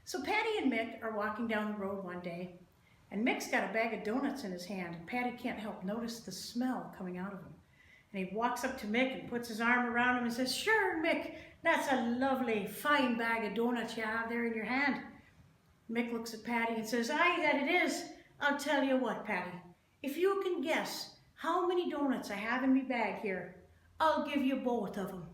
So Patty and Mick are walking down the road one day, and Mick's got a bag of donuts in his hand, and Patty can't help notice the smell coming out of him. And he walks up to Mick and puts his arm around him and says, "Sure, Mick, that's a lovely, fine bag of donuts you have there in your hand." Mick looks at Patty and says, "Aye, that it is. I'll tell you what, Patty, if you can guess how many donuts I have in my bag here, I'll give you both of them."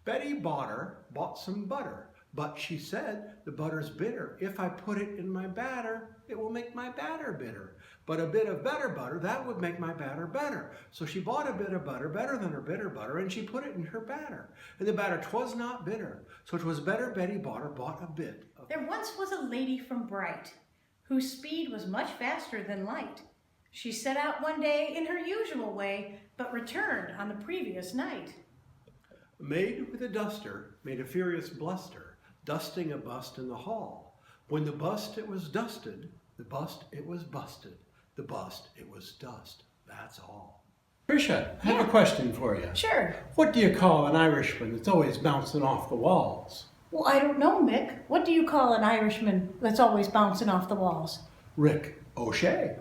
Betty bought some butter, but she said the butter's bitter. If I put it in my batter, it will make my batter bitter. But a bit of better butter, that would make my batter better. So she bought a bit of butter, better than her bitter butter, and she put it in her batter. And the batter 'twas not bitter, so 'twas better Betty bought a bit of. There once was a lady from Bright, whose speed was much faster than light. She set out one day in her usual way, but returned on the previous night. A maid with a duster made a furious bluster, dusting a bust in the hall. When the bust it was dusted, the bust it was busted, the bust it was dust. That's all. Tricia, I have a question for you. Sure. What do you call an Irishman that's always bouncing off the walls? Well, I don't know, Mick. What do you call an Irishman that's always bouncing off the walls? Rick O'Shea.